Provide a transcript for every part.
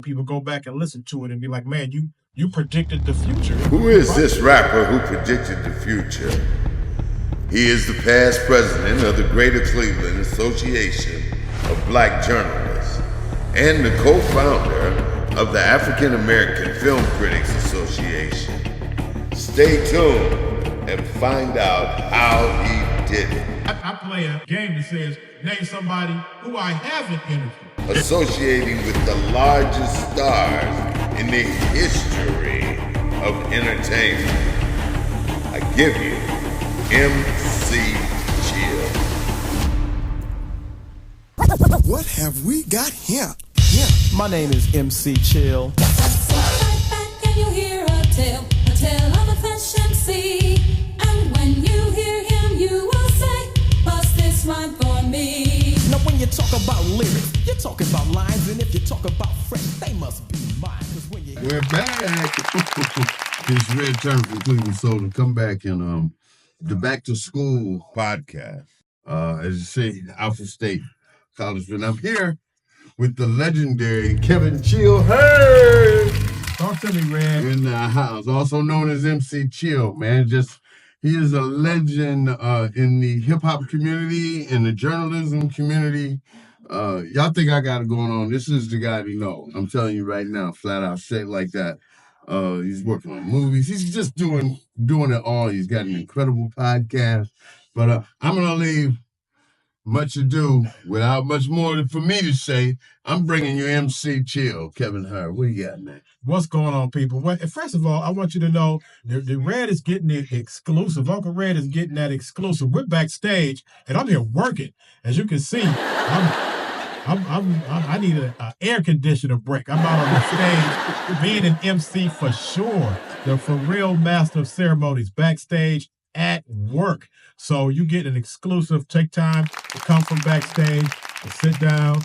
people go back and listen to it and be like, man, you predicted the future. Who is this rapper who predicted the future? He is the past president of the Greater Cleveland Association of Black Journalists and the co-founder of the African American Film Critics Association. Stay tuned and find out how he did it. I play a game that says, name somebody who I haven't interviewed. Associating with the largest stars in the history of entertainment. I give you MC Chill. What have we got here? My name is MC Chill. Sit right back and you hear a tale of a fresh MC. And when you hear him, you will say, bust this rhyme for me. Now when you talk about lyrics, you're talking about lines, and if you talk about fresh, they must be mine. 'Cause when you We're back. It's Red Turn from Cleveland Soul to come back in the Back to School podcast. As you say, Alpha State College. And I'm here with the legendary Kevin Chill. Hey! Talk to me, Red. In the house, also known as MC Chill, man. He is a legend in the hip hop community, in the journalism community. Y'all think I got it going on? This is the guy to know. I'm telling you right now, flat out, straight like that. He's working on movies. He's just doing it all. He's got an incredible podcast. But I'm gonna leave much ado without much more for me to say. I'm bringing you MC Chill, Kevin Hart. What you got, man? What's going on, people? Well, first of all, I want you to know the Red is getting the exclusive. Uncle Red is getting that exclusive. We're backstage, and I'm here working. As you can see, I need an air conditioner break. I'm out on the stage, being an MC for sure. The for real master of ceremonies, backstage at work. So you get an exclusive. Take time to come from backstage and sit down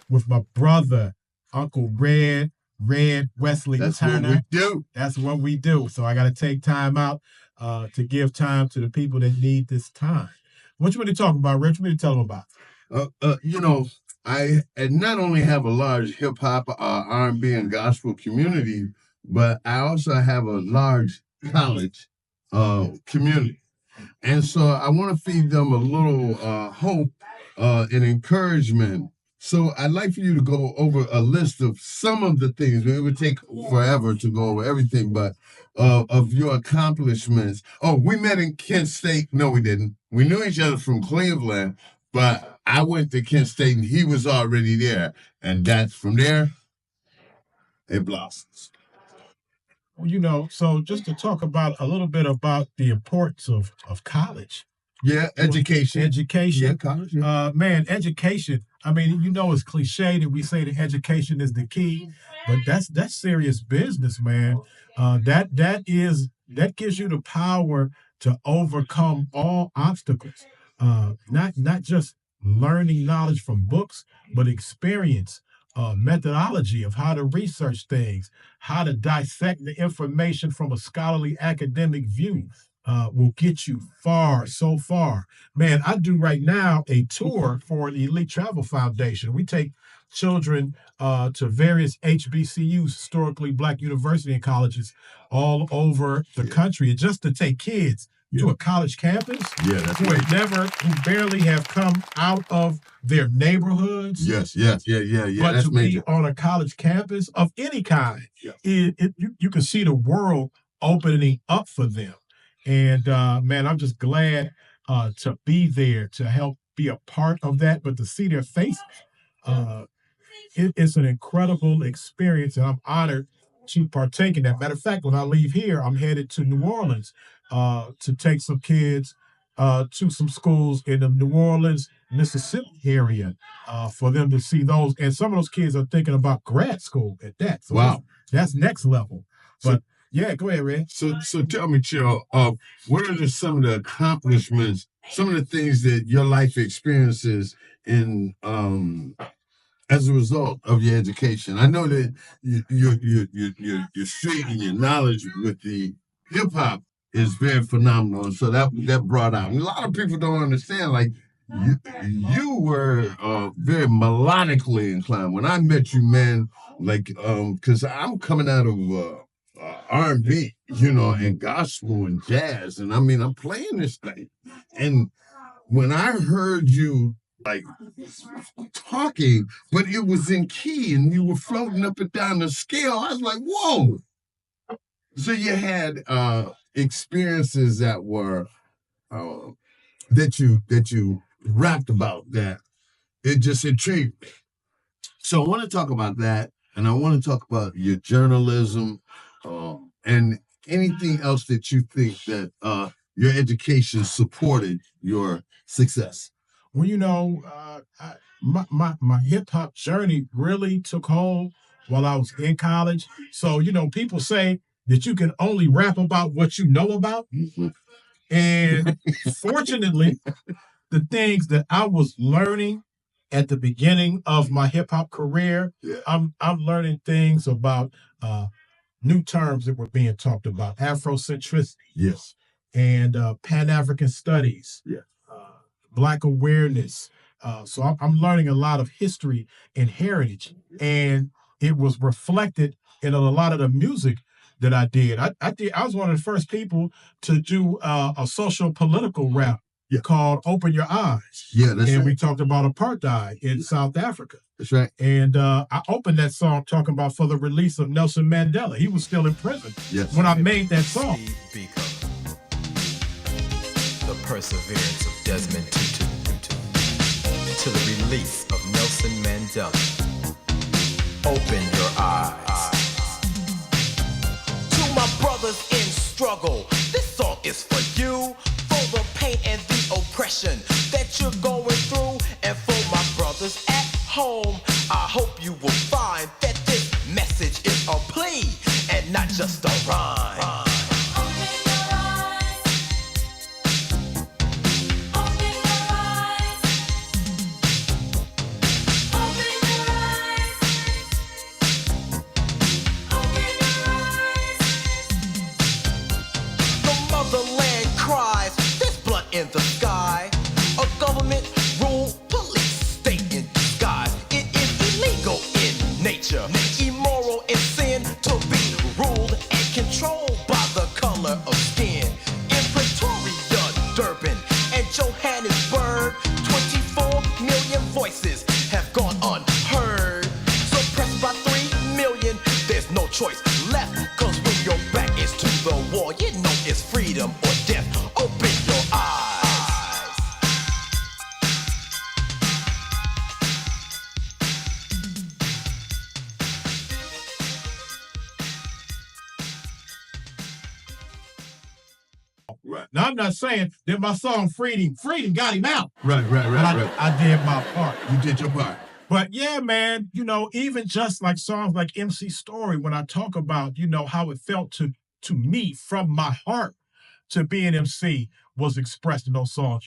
with my brother, Uncle Red Wesley Turner. What we do. That's what we do. So I got to take time out to give time to the people that need this time. What you want to talk about, Rich? What you want to tell them about? I not only have a large hip hop, R&B, and gospel community, but I also have a large college community. And so I want to feed them a little hope and encouragement. So I'd like for you to go over a list of some of the things. It would take forever to go over everything, but of your accomplishments. Oh, we met in Kent State. No, we didn't. We knew each other from Cleveland, but I went to Kent State and he was already there. And that's from there, it blossoms. Well, so just to talk about a little bit about the importance of college. Yeah, education. Education. Yeah, college. Yeah. Man, education. I mean, it's cliche that we say that education is the key, but that's serious business, man. That gives you the power to overcome all obstacles. Not just learning knowledge from books, but experience, methodology of how to research things, how to dissect the information from a scholarly academic view. Will get you so far. Man, I do right now a tour for the Elite Travel Foundation. We take children to various HBCUs, historically Black university and colleges all over the country, and just to take kids to a college campus who barely have come out of their neighborhoods. Yes. But that's to major. be on a college campus of any kind, you can see the world opening up for them. And man, I'm just glad to be there to help be a part of that, but to see their faces, it's an incredible experience, and I'm honored to partake in that. Matter of fact, when I leave here, I'm headed to New Orleans to take some kids to some schools in the New Orleans, Mississippi area for them to see those. And some of those kids are thinking about grad school at that. So wow. That's next level. But yeah, go ahead, Red. So tell me, Chill, what are some of the accomplishments, some of the things that your life experiences in as a result of your education? I know that your street and your knowledge with the hip hop is very phenomenal, and so that brought out. And a lot of people don't understand, like, you were very melodically inclined. When I met you, man, like because I'm coming out of R&B, and gospel and jazz, and I mean I'm playing this thing, and when I heard you like talking, but it was in key and you were floating up and down the scale, I was like, whoa. So you had experiences that were that you rapped about that it just intrigued me. So I want to talk about that, and I want to talk about your journalism and anything else that you think that your education supported your success. Well, my hip hop journey really took hold while I was in college. So, people say that you can only rap about what you know about. Mm-hmm. And fortunately, the things that I was learning at the beginning of my hip hop career, Yeah. I'm learning things about new terms that were being talked about, Afrocentricity, Yes. and Pan-African studies, Yeah. Black awareness. So I'm learning a lot of history and heritage, and it was reflected in a lot of the music that I did. I was one of the first people to do a social political rap called "Open Your Eyes." Yeah, that's and right. we talked about apartheid in South Africa. That's right. And I opened that song talking about for the release of Nelson Mandela. He was still in prison when I made that song. The perseverance of Desmond Tutu to the release of Nelson Mandela. Open your eyes. To my brothers in struggle, this song is for you, for the pain and the oppression that you're going through, and for my brothers at home, I hope you will find that this message is a plea and not just a rhyme. In the sky, a government rule, police state in disguise. It is illegal in nature, immoral in sin to be ruled and controlled by the color of skin. In Pretoria, Durban, and Johannesburg, 24 million voices have gone unheard. Suppressed by 3 million, there's no choice left, cause when your back is to the wall, you know it's freedom or death. Open your eyes. Right. Now, I'm not saying that my song Freedom got him out. Right. But I did my part. You did your part. But yeah, man, even just like songs like MC Story, when I talk about, how it felt to me from my heart to be an MC was expressed in those songs.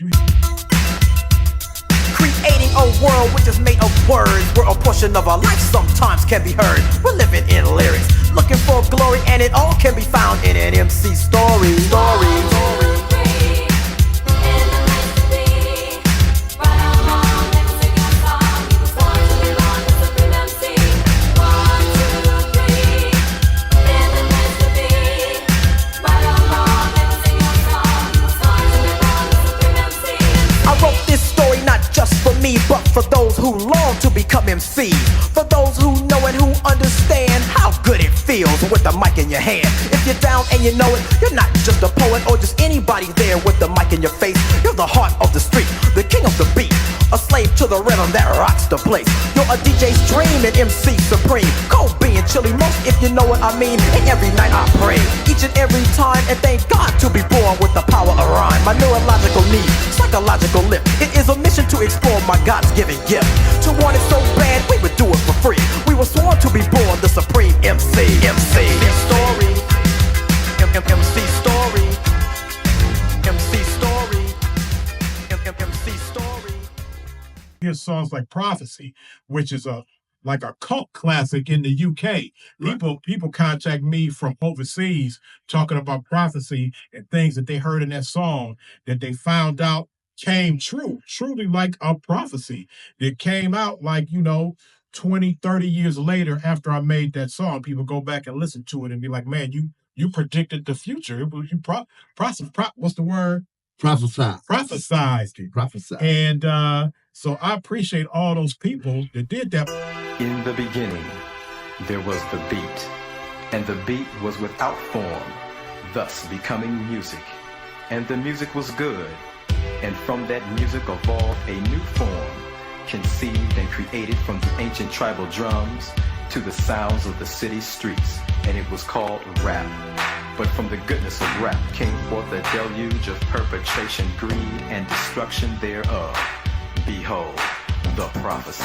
Creating a world which is made of words, where a portion of our life sometimes can be heard. We're living in lyrics, looking for glory, and it all can be found in an MC story. But for those who long to become MCs, for those who know and who understand how good it feels with the mic in your hand. If you're down and you know it, you're not just a poet or just anybody there with the mic in your face. You're the heart of the street, the king of the beat, a slave to the rhythm that rocks the place. You're a DJ's dream and MC supreme, cold being chilly most if you know what I mean. And every night I pray, each and every time, and thank God to be born with the power of rhyme. My neurological need, psychological lift, it is a mission to explore my God's given gift. To want it so bad, we would do it for free. We were sworn to be born the supreme MC. MC story, MC story, MC story, MC story. Here's songs like Prophecy, which is like a cult classic in the UK. People contact me from overseas talking about Prophecy and things that they heard in that song that they found out came true, truly like a prophecy. It came out like, 20, 30 years later after I made that song. People go back and listen to it and be like, man, you predicted the future. It was, what's the word? Prophesy. Prophesized it. Prophesy. And so I appreciate all those people that did that. In the beginning, there was the beat, and the beat was without form, thus becoming music. And the music was good, and from that music evolved a new form, conceived and created from the ancient tribal drums to the sounds of the city streets, and it was called rap. But from the goodness of rap came forth a deluge of perpetration, greed, and destruction thereof. Behold, the prophecy.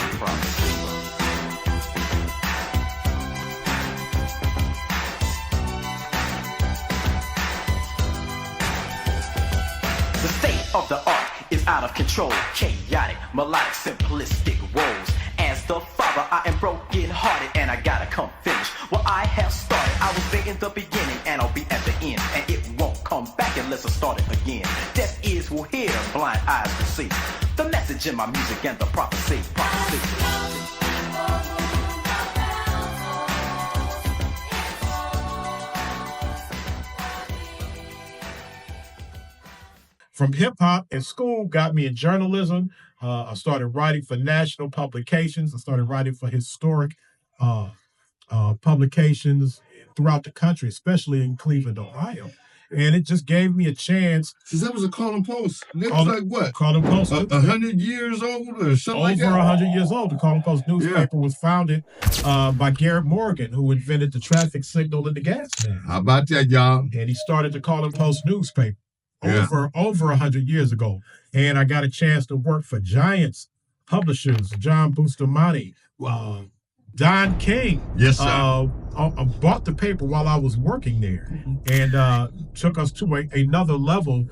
The state of the art is out of control, chaotic, melodic, simplistic woes. As the father, I am broken hearted and I gotta come finish what I have started. I was there in the beginning and I'll be at the end, and it won't come back unless I start it again. Deaf ears will hear, blind eyes will see the message in my music and the prophecy. From hip hop in school got me in journalism. I started writing for national publications. I started writing for historic publications throughout the country, especially in Cleveland, Ohio. And it just gave me a chance. Since that was a Colin Post. It was like what? Colin Post. 100 years old or something like that? Over 100 years old. The Colin Post newspaper was founded by Garrett Morgan, who invented the traffic signal in the gas man. How about that, y'all? And he started the Colin Post newspaper over 100 years ago. And I got a chance to work for giants publishers, John Bustamante, Don King. Yes, sir. Bought the paper while I was working there, and took us to another level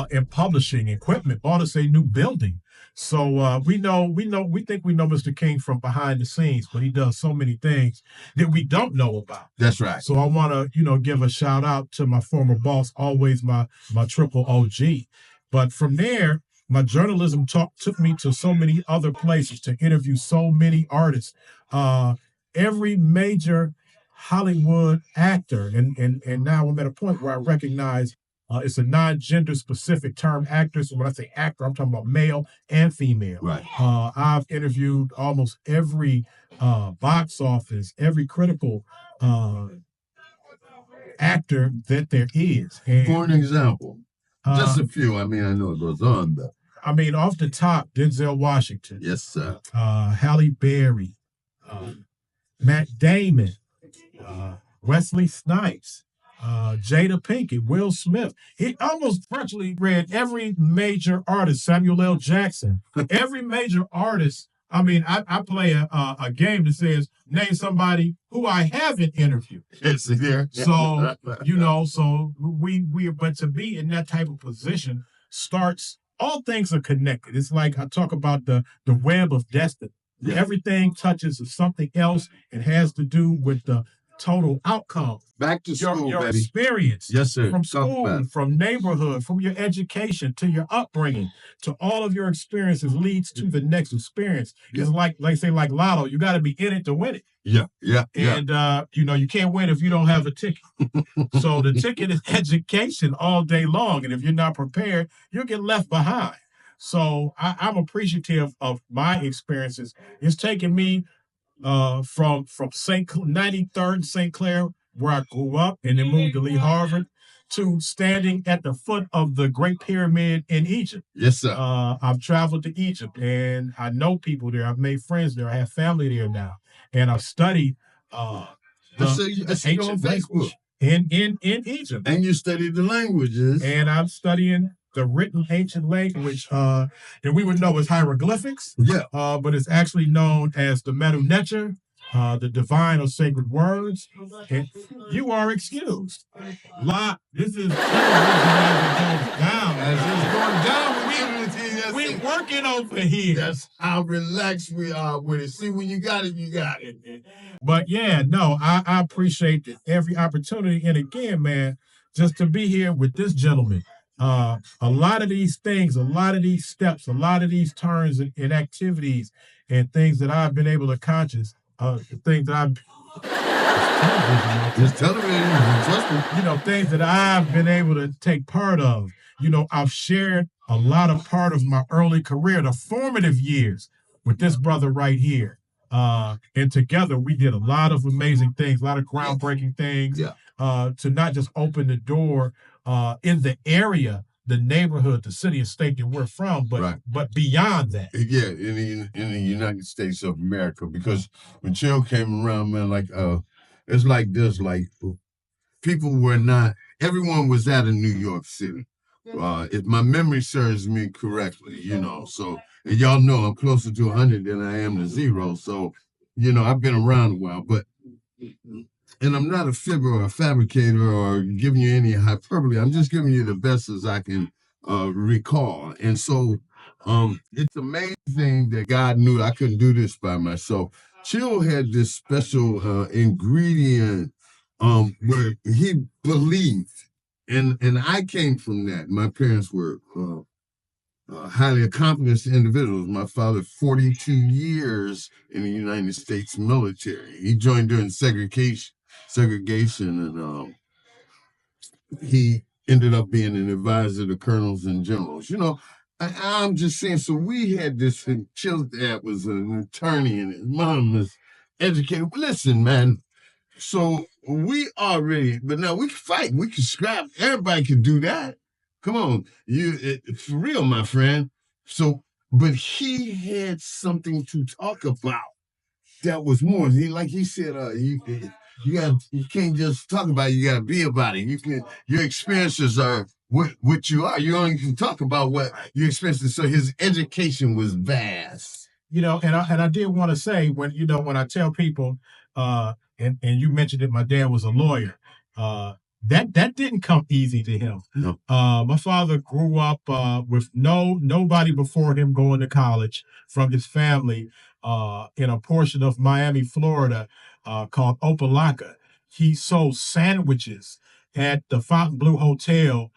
in publishing equipment. Bought us a new building. So we think we know Mr. King from behind the scenes, but he does so many things that we don't know about. That's right. So I want to give a shout out to my former boss, always my triple OG. But from there, my journalism took me to so many other places to interview so many artists. Every major Hollywood actor, and now I'm at a point where I recognize it's a non-gender specific term, actor. So when I say actor, I'm talking about male and female. Right. I've interviewed almost every box office, every critical actor that there is. And, for an example, just a few. I mean, I know it goes on, but off the top, Denzel Washington. yes, sir. Halle Berry, Matt Damon, Wesley Snipes, Jada Pinkett, Will Smith. He almost virtually read every major artist, Samuel L. Jackson, every major artist. I play a game that says, name somebody who I haven't interviewed. Yes, there. So, but to be in that type of position all things are connected. It's like I talk about the web of destiny. Yeah. Everything touches something else and has to do with the total outcome. Back to school, your baby. experience. Yes, sir. From school, from neighborhood, from your education to your upbringing, to all of your experiences leads to the next experience. Yeah. It's like Lotto, you got to be in it to win it. Yeah. And, you can't win if you don't have a ticket. So the ticket is education all day long. And if you're not prepared, you'll get left behind. So I'm appreciative of my experiences. It's taken me from 93rd and St. Clair, where I grew up, and then moved to Lee Harvard, to standing at the foot of the Great Pyramid in Egypt. Yes, sir. I've traveled to Egypt, and I know people there. I've made friends there. I have family there now. And I've studied the ancient language in Egypt. And you studied the languages. And I'm studying the written ancient language that we would know as hieroglyphics. Yeah. But it's actually known as the Medu Neter, the divine or sacred words. And you are excused. This is down. As it's going down, we're working over here. That's how relaxed we are with it. See, when you got it, you got it. But yeah, no, I appreciate every opportunity. And again, man, just to be here with this gentleman, A lot of these things, a lot of these steps, a lot of these turns and activities and things that I've been able to things that I've It's television, trust me. things that I've been able to take part of. I've shared a lot of part of my early career, the formative years with this brother right here. And together we did a lot of amazing things, a lot of groundbreaking things, to not just open the door in the area, the neighborhood, the city and state that we're from, but beyond that. Yeah, in the United States of America, because when Chill came around, man, it's like this, like people were not, everyone was out of New York City. If my memory serves me correctly, so, and y'all know I'm closer to 100 than I am to 0. So, I've been around a while, and I'm not a fibber or a fabricator or giving you any hyperbole. I'm just giving you the best as I can recall. And so it's amazing that God knew I couldn't do this by myself. Chill had this special ingredient where he believed. And I came from that. My parents were highly accomplished individuals. My father, 42 years in the United States military. He joined during segregation, and he ended up being an advisor to colonels and generals. I'm just saying, so we had this, and Chill's dad was an attorney, and his mom was educated. Listen, man, so we already, but now we can fight, we can scrap. Everybody can do that. Come on, for real, my friend. So, but he had something to talk about that was more. He said, you can't just talk about it, you gotta be about it. Your experiences are what you are. You only can talk about what your experiences. So his education was vast. And I did want to say, when I tell people, and you mentioned that my dad was a lawyer, that didn't come easy to him. No. My father grew up with nobody before him going to college from his family in a portion of Miami, Florida, called Opelika. He sold sandwiches at the Fontainebleau Hotel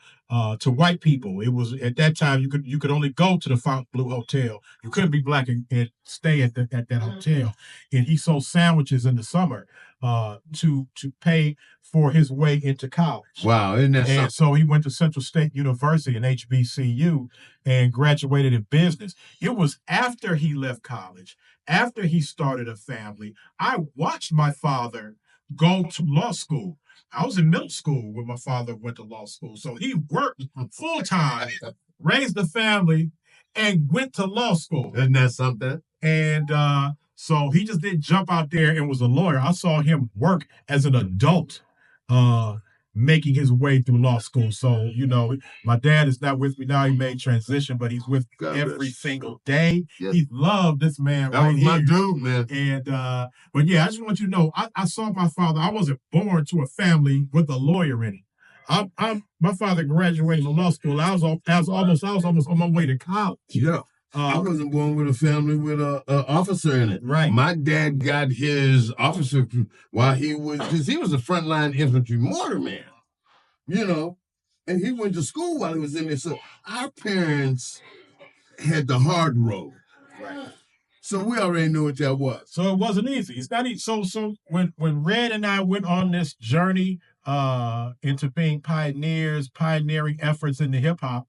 to white people. It was at that time you could only go to the Fontainebleau Hotel. You couldn't be black and stay at that hotel. And he sold sandwiches in the summer to pay for his way into college. Wow, isn't that something? So he went to Central State University, an HBCU, and graduated in business. It was after he left college, after he started a family. I watched my father go to law school. I was in middle school when my father went to law school. So he worked full time, raised a family, and went to law school. Isn't that something? And so he just didn't jump out there and was a lawyer. I saw him work as an adult, making his way through law school. So, my dad is not with me now. He made transition, but he's with me every single day. Yes. He loved this man That right was here. my dude, man. And, but yeah, I just want you to know, I saw my father. I wasn't born to a family with a lawyer in it. My father graduated from law school. I was almost on my way to college. Yeah. I wasn't born with a family with an officer in it. Right. My dad got his officer while he was a frontline infantry mortar man, and he went to school while he was in there. So our parents had the hard road. Right. So we already knew what that was. So it wasn't easy. It's not easy. So when Red and I went on this journey into being pioneering efforts into hip hop,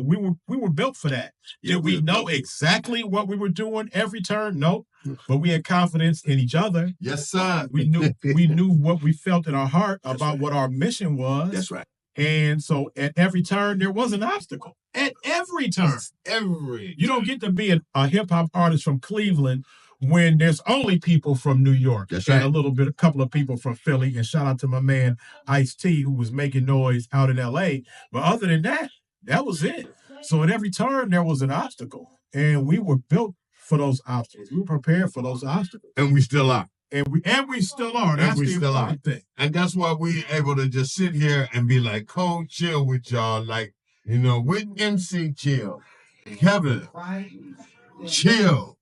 we were built for that. Did we know exactly what we were doing every turn? Nope. But we had confidence in each other. Yes, sir. We knew what we felt in our heart about what our mission was. That's right. And so at every turn, there was an obstacle. At every turn. You don't get to be a hip hop artist from Cleveland when there's only people from New York. That's and right. a couple of people from Philly. And shout out to my man Ice-T, who was making noise out in LA. But other than that, that was it. So at every turn, there was an obstacle. And we were built for those obstacles. We were prepared for those obstacles. And we still are. And we still are. That's the important thing. And that's why we're able to just sit here and be like, cold chill with y'all. Like, with MC Chill, Kevin, Chill,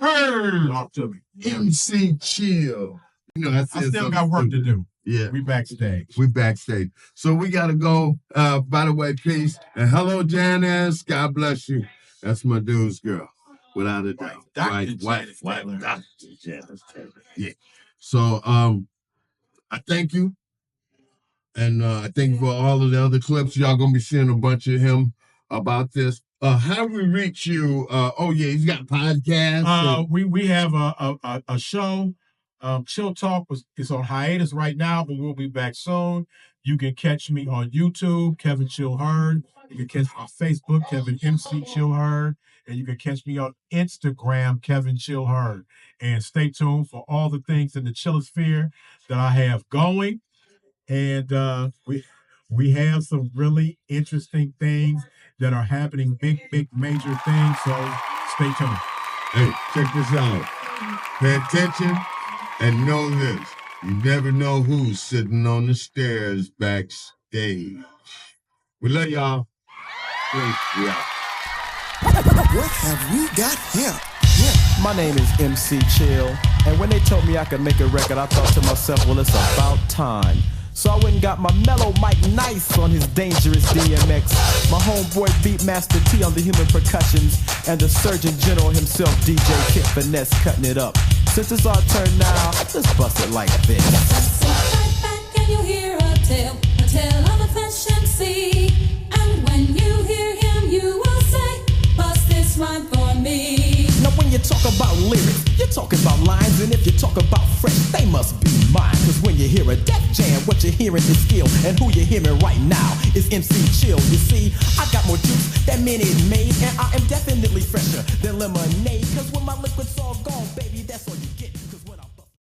Talk to me. MC Chill. I still got work to do. Yeah. We backstage. We backstage. So we got to go. By the way, peace. And hello, Janice. God bless you. That's my dude's girl, without a doubt. Dr. White, Taylor. Dr. Janice Taylor. Yeah. So I thank you. And I thank you for all of the other clips. Y'all going to be seeing a bunch of him about this. How do we reach you? Oh, yeah, he's got podcasts. We have a show. Chill Talk is on hiatus right now, but we'll be back soon. You can catch me on YouTube, Kevin Chill Heard. You can catch me on Facebook, Kevin MC Chill Heard. And you can catch me on Instagram, Kevin Chill Heard. And stay tuned for all the things in the Chillosphere that I have going. And we have some really interesting things that are happening, big major things. So stay tuned. Hey, check this out. Pay attention and know this. You never know who's sitting on the stairs backstage. We love y'all. Peace. We out. What have we got here? My name is MC Chill, and when they told me I could make a record, I thought to myself, well, it's about time. So I went and got my mellow Mike Nice on his dangerous DMX, my homeboy Beatmaster T on the human percussions, and the Surgeon General himself, DJ Kid Finesse, cutting it up. Since it's our turn now, let's bust it like this. Sit right back and you hear a tale of a fresh MC. And when you hear him, you will say, bust this rhyme for me. Now when you talk about lyrics, you're talking about lines, and if you talk about fresh, they must be mine. Cause when you hear a Def Jam, what you're hearing is skill, and who you're hearing right now is MC Chill. You see, I got more juice than Minute Maid, and I am definitely fresher than lemonade. Cause when my liquid's all gone, baby,